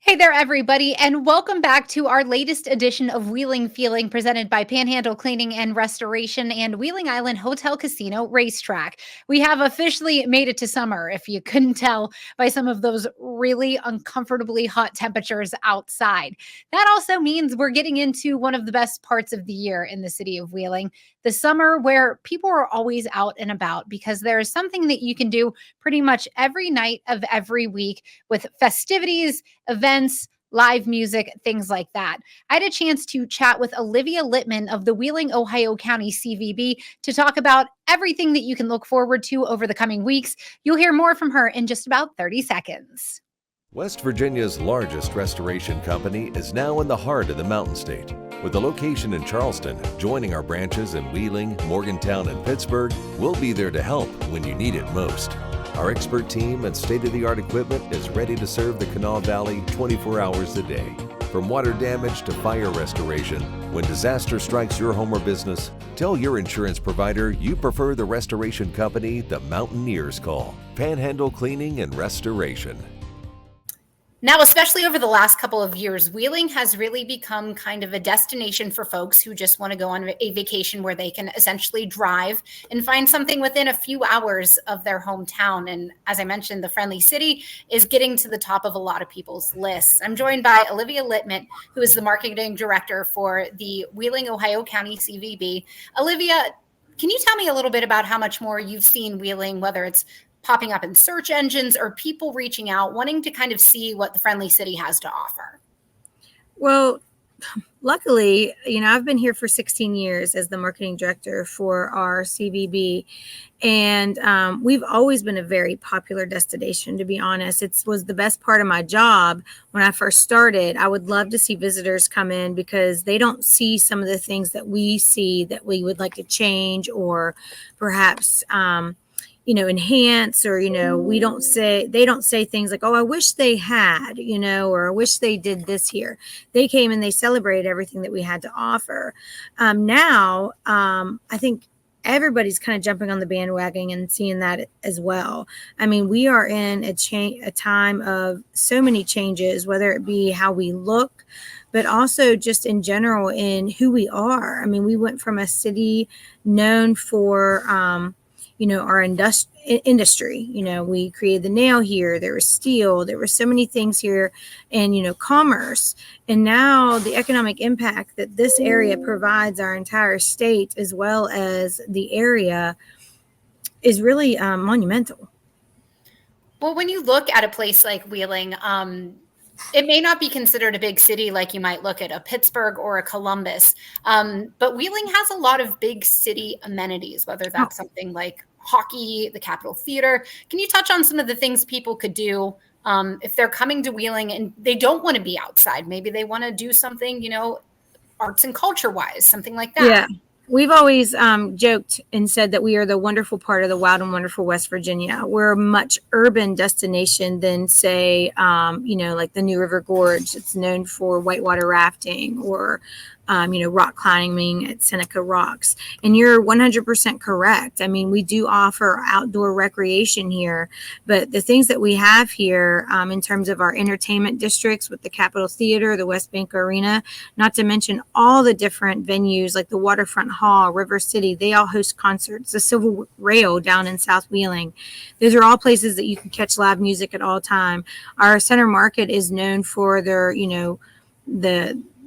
Hey there, everybody, and welcome back to our latest edition of Wheeling Feeling presented by Panhandle Cleaning and Restoration and Wheeling Island Hotel Casino Racetrack. We have officially made it to summer, if you couldn't tell by some of those really uncomfortably hot temperatures outside. That also means we're getting into one of the best parts of the year in the city of Wheeling, the summer where people are always out and about because there is something that you can do pretty much every night of every week with festivities, events, live music, things like that. I had a chance to chat with Olivia Litman of the Wheeling, Ohio County CVB to talk about everything that you can look forward to over the coming weeks. You'll hear more from her in just about 30 seconds. West Virginia's largest restoration company is now in the heart of the Mountain State. With a location in Charleston, joining our branches in Wheeling, Morgantown, and Pittsburgh, we'll be there to help when you need it most. Our expert team and state-of-the-art equipment is ready to serve the Kanawha Valley 24 hours a day. From water damage to fire restoration, when disaster strikes your home or business, tell your insurance provider you prefer the restoration company the Mountaineers call, Panhandle Cleaning and Restoration. Now, especially over the last couple of years, Wheeling has really become kind of a destination for folks who just want to go on a vacation where they can essentially drive and find something within a few hours of their hometown. And as I mentioned, the Friendly City is getting to the top of a lot of people's lists. I'm joined by Olivia Litman, who is the marketing director for the Wheeling, Ohio County CVB. Olivia, can you tell me a little bit about how much more you've seen Wheeling, whether it's popping up in search engines or people reaching out, wanting to kind of see what the Friendly City has to offer? Well, luckily, I've been here for 16 years as the marketing director for our CVB, and we've always been a very popular destination, to be honest. It was the best part of my job when I first started. I would love to see visitors come in because they don't see some of the things that we see that we would like to change or perhaps enhance, or, they don't say things like, oh, I wish they had, or I wish they did this here. They came and they celebrated everything that we had to offer. Now, I think everybody's kind of jumping on the bandwagon and seeing that as well. I mean, we are in a time of so many changes, whether it be how we look, but also just in general in who we are. I mean, we went from a city known for, our industry. We created the nail here. There was steel. There were so many things here, and, commerce. And now the economic impact that this area provides our entire state, as well as the area, is really monumental. Well, when you look at a place like Wheeling, it may not be considered a big city like you might look at a Pittsburgh or a Columbus, but Wheeling has a lot of big city amenities, whether that's something like hockey, the Capitol Theater. Can you touch on some of the things people could do if they're coming to Wheeling and they don't want to be outside? Maybe they want to do something, arts and culture wise, something like that. Yeah. We've always joked and said that we are the wonderful part of the wild and wonderful West Virginia. We're a much urban destination than, say, like the New River Gorge. It's known for whitewater rafting or, rock climbing at Seneca Rocks. And you're 100% correct. I mean, we do offer outdoor recreation here, but the things that we have here in terms of our entertainment districts with the Capitol Theater, the West Bank Arena, not to mention all the different venues like the Waterfront Hall, River City, they all host concerts. The Silver Rail down in South Wheeling. Those are all places that you can catch live music at all time. Our center market is known for their,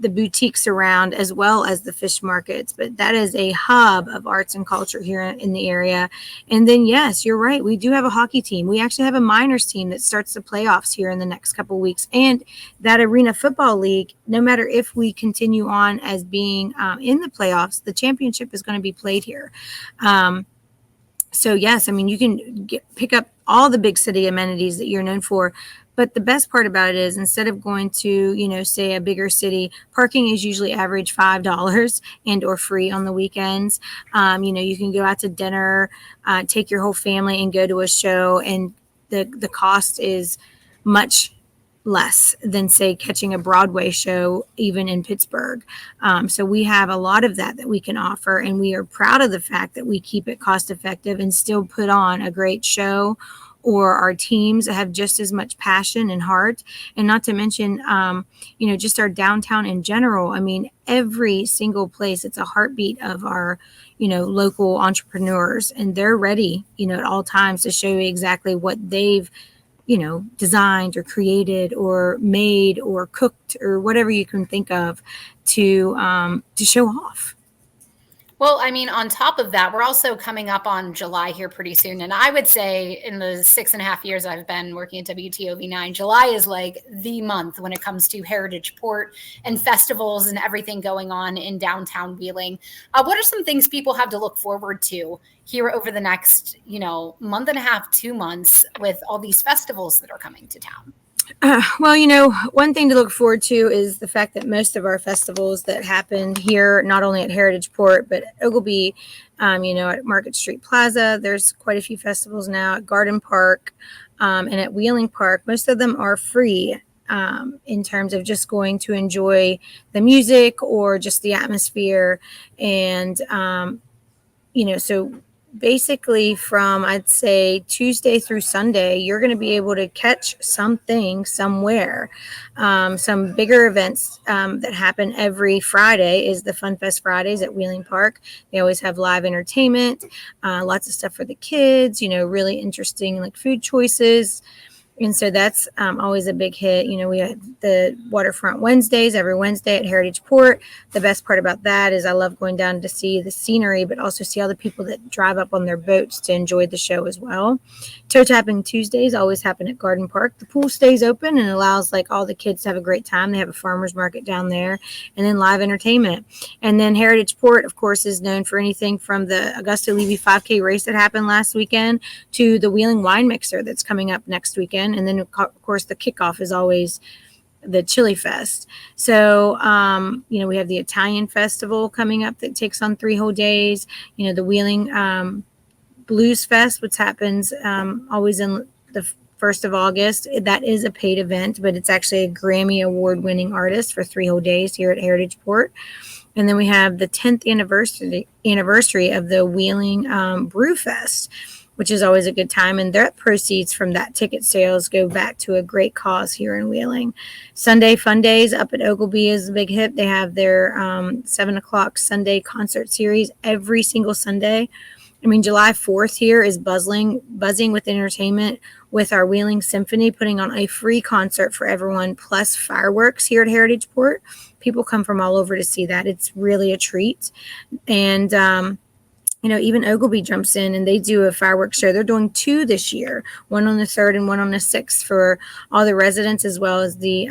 the boutiques around, as well as the fish markets, but that is a hub of arts and culture here in the area. And then, yes, you're right. We do have a hockey team. We actually have a minors team that starts the playoffs here in the next couple of weeks. And that Arena Football League, no matter if we continue on as being in the playoffs, the championship is going to be played here. So yes, I mean, you can pick up all the big city amenities that you're known for. But the best part about it is, instead of going to, say a bigger city, parking is usually average $5 and or free on the weekends. You can go out to dinner, take your whole family and go to a show, and the cost is much less than, say, catching a Broadway show, even in Pittsburgh. So we have a lot of that we can offer, and we are proud of the fact that we keep it cost effective and still put on a great show or our teams have just as much passion and heart. And not to mention, just our downtown in general. I mean, every single place, it's a heartbeat of our, local entrepreneurs, and they're ready, at all times to show you exactly what they've, designed or created or made or cooked or whatever you can think of to show off. Well, I mean, on top of that, we're also coming up on July here pretty soon. And I would say in the 6.5 years I've been working at WTOV 9, July is like the month when it comes to Heritage Port and festivals and everything going on in downtown Wheeling. What are some things people have to look forward to here over the next, month and a half, 2 months with all these festivals that are coming to town? One thing to look forward to is the fact that most of our festivals that happened here, not only at Heritage Port, but Ogilby, at Market Street Plaza, there's quite a few festivals now at Garden Park, and at Wheeling Park. Most of them are free in terms of just going to enjoy the music or just the atmosphere. And, so basically from, I'd say, Tuesday through Sunday, you're going to be able to catch something somewhere. Some bigger events that happen every Friday is the Fun Fest Fridays at Wheeling Park. They always have live entertainment, lots of stuff for the kids, really interesting like food choices. And so that's always a big hit. We have the Waterfront Wednesdays every Wednesday at Heritage Port. The best part about that is I love going down to see the scenery, but also see all the people that drive up on their boats to enjoy the show as well. Toe Tapping Tuesdays always happen at Garden Park. The pool stays open and allows like all the kids to have a great time. They have a farmer's market down there, and then live entertainment. And then Heritage Port, of course, is known for anything from the Augusta Levy 5K race that happened last weekend to the Wheeling Wine Mixer that's coming up next weekend. And then, of course, the kickoff is always the Chili Fest. So, we have the Italian Festival coming up that takes on 3 whole days. The Wheeling Blues Fest, which happens always in the 1st of August. That is a paid event, but it's actually a Grammy Award-winning artist for 3 whole days here at Heritage Port. And then we have the 10th anniversary of the Wheeling Brew Fest, which is always a good time. And their proceeds from that ticket sales go back to a great cause here in Wheeling. Sunday Fun Days up at Ogilby is a big hit. They have their 7 o'clock Sunday concert series every single Sunday. I mean, July 4th here is buzzing with entertainment with our Wheeling Symphony putting on a free concert for everyone, plus fireworks here at Heritage Port. People come from all over to see that. It's really a treat. And, even Ogilby jumps in and they do a fireworks show. They're doing 2 this year, one on the 3rd and one on the 6th for all the residents as well as the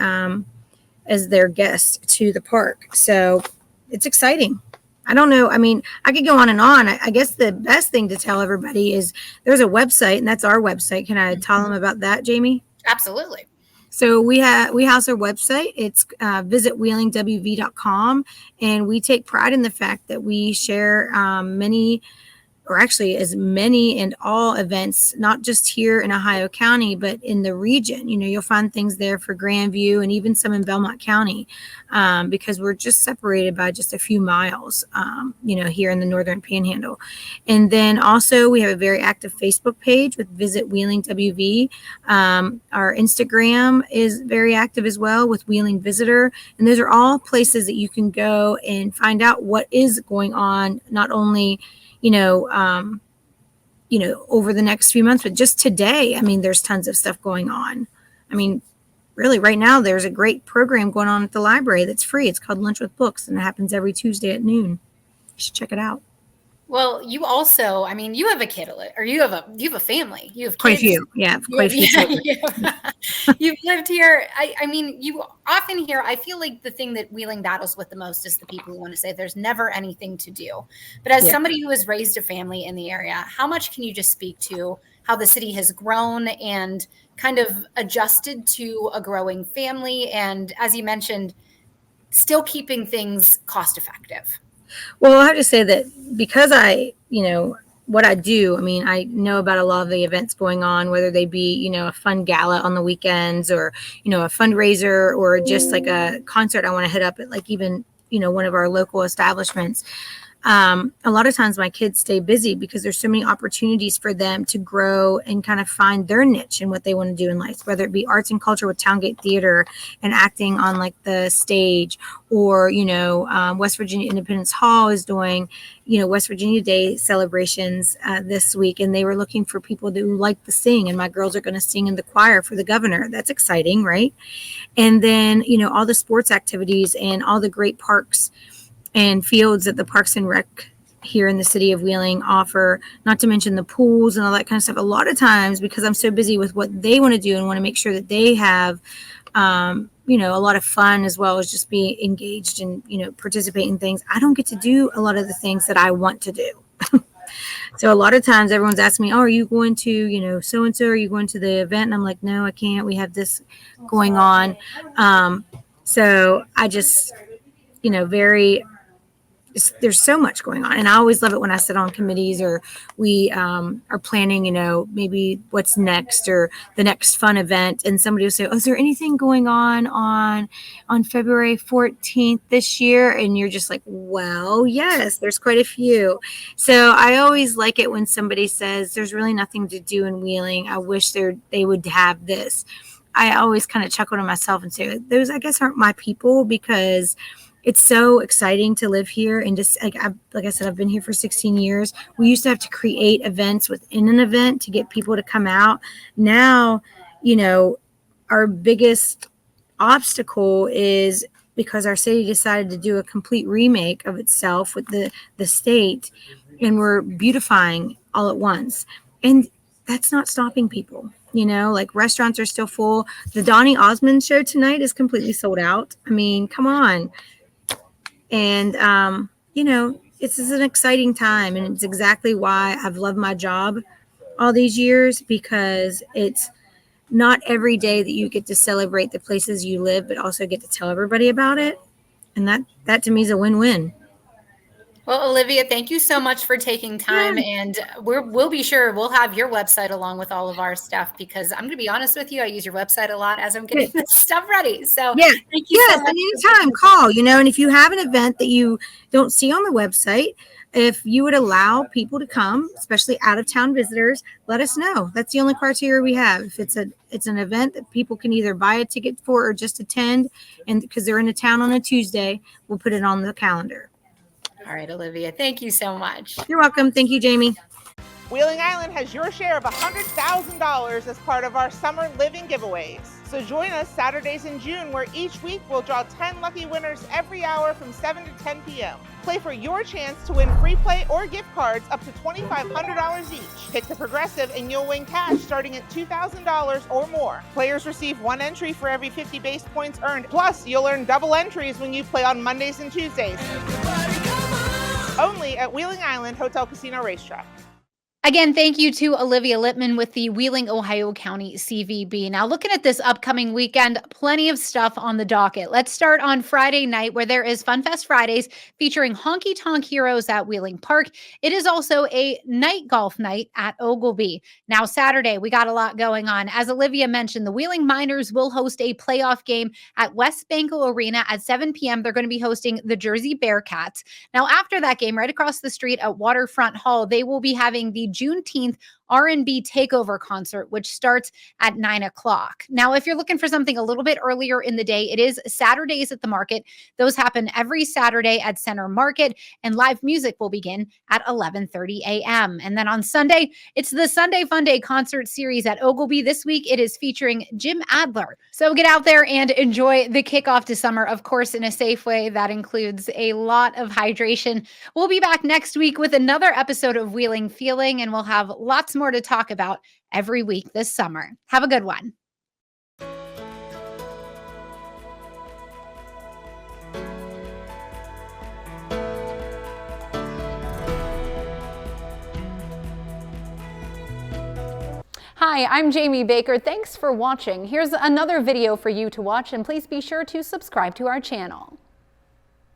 as their guests to the park. So it's exciting. I don't know. I mean, I could go on and on. I guess the best thing to tell everybody is there's a website, and that's our website. Can I tell them about that, Jamie? Absolutely. So we house our website. It's visitwheelingwv.com, and we take pride in the fact that we share many, or actually as many and all events, not just here in Ohio County, but in the region. You'll find things there for Grandview and even some in Belmont County, because we're just separated by just a few miles, here in the Northern Panhandle. And then also we have a very active Facebook page with Visit Wheeling WV. Our Instagram is very active as well with Wheeling Visitor. And those are all places that you can go and find out what is going on, not only over the next few months, but just today, I mean, there's tons of stuff going on. I mean, really right now, there's a great program going on at the library that's free. It's called Lunch with Books, and it happens every Tuesday at noon. You should check it out. Well, you also, I mean, you have a kid, or you have a family. You have kids. Quite a few, yeah, quite a few. You've lived here. I mean, you often hear. I feel like the thing that Wheeling battles with the most is the people who want to say there's never anything to do. But as somebody who has raised a family in the area, how much can you just speak to how the city has grown and kind of adjusted to a growing family, and as you mentioned, still keeping things cost effective? Well, I have to say that because what I do, I mean, I know about a lot of the events going on, whether they be, a fun gala on the weekends or, a fundraiser or just like a concert I want to hit up at like even, one of our local establishments. A lot of times my kids stay busy because there's so many opportunities for them to grow and kind of find their niche and what they want to do in life, whether it be arts and culture with Towngate Theater and acting on like the stage, or, West Virginia Independence Hall is doing, West Virginia Day celebrations this week. And they were looking for people who like to sing. And my girls are going to sing in the choir for the governor. That's exciting, right? And then, all the sports activities and all the great parks and fields that the Parks and Rec here in the city of Wheeling offer, not to mention the pools and all that kind of stuff. A lot of times, because I'm so busy with what they want to do and want to make sure that they have, a lot of fun as well as just be engaged and, participate in things, I don't get to do a lot of the things that I want to do. So a lot of times everyone's asking me, oh, are you going to, so-and-so, are you going to the event? And I'm like, no, I can't. We have this going on. So I just, there's so much going on. And I always love it when I sit on committees or we are planning, maybe what's next or the next fun event. And somebody will say, oh, is there anything going on February 14th this year? And you're just like, well, yes, there's quite a few. So I always like it when somebody says there's really nothing to do in Wheeling. I wish they would have this. I always kind of chuckle to myself and say, those, I guess, aren't my people, because it's so exciting to live here. And just like I said, I've been here for 16 years. We used to have to create events within an event to get people to come out. Now, our biggest obstacle is because our city decided to do a complete remake of itself with the state, and we're beautifying all at once. And that's not stopping people. Like restaurants are still full. The Donny Osmond show tonight is completely sold out. I mean, come on. And, this is an exciting time, and it's exactly why I've loved my job all these years, because it's not every day that you get to celebrate the places you live, but also get to tell everybody about it. And that to me is a win-win. Well, Olivia, thank you so much for taking time. Yeah. And we'll be sure we'll have your website along with all of our stuff, because I'm going to be honest with you, I use your website a lot as I'm getting this stuff ready. So yeah, thank you so much. Anytime, call, and if you have an event that you don't see on the website, if you would allow people to come, especially out of town visitors, let us know. That's the only criteria we have. If it's an event that people can either buy a ticket for or just attend, and because they're in a town on a Tuesday, we'll put it on the calendar. All right, Olivia, thank you so much. You're welcome. Thank you, Jamie. Wheeling Island has your share of $100,000 as part of our summer living giveaways. So join us Saturdays in June, where each week we'll draw 10 lucky winners every hour from 7 to 10 p.m. Play for your chance to win free play or gift cards up to $2,500 each. Pick the Progressive and you'll win cash starting at $2,000 or more. Players receive 1 entry for every 50 base points earned. Plus, you'll earn double entries when you play on Mondays and Tuesdays. Only at Wheeling Island Hotel Casino Racetrack. Again, thank you to Olivia Litman with the Wheeling, Ohio County CVB. Now, looking at this upcoming weekend, plenty of stuff on the docket. Let's start on Friday night, where there is Fun Fest Fridays featuring Honky Tonk Heroes at Wheeling Park. It is also a night golf night at Ogilvie. Now, Saturday, we got a lot going on. As Olivia mentioned, the Wheeling Miners will host a playoff game at West Banco Arena at 7 p.m. They're going to be hosting the Jersey Bearcats. Now, after that game, right across the street at Waterfront Hall, they will be having the Juneteenth R&B takeover concert, which starts at 9 o'clock. Now, if you're looking for something a little bit earlier in the day, it is Saturdays at the market. Those happen every Saturday at Center Market, and live music will begin at 11:30 a.m. And then on Sunday, it's the Sunday Fun Day concert series at Ogilvie. This week, it is featuring Jim Adler. So get out there and enjoy the kickoff to summer, of course, in a safe way. That includes a lot of hydration. We'll be back next week with another episode of Wheeling Feeling, and we'll have lots more to talk about every week this summer. Have a good one. Hi, I'm Jaime Baker. Thanks for watching. Here's another video for you to watch, and please be sure to subscribe to our channel.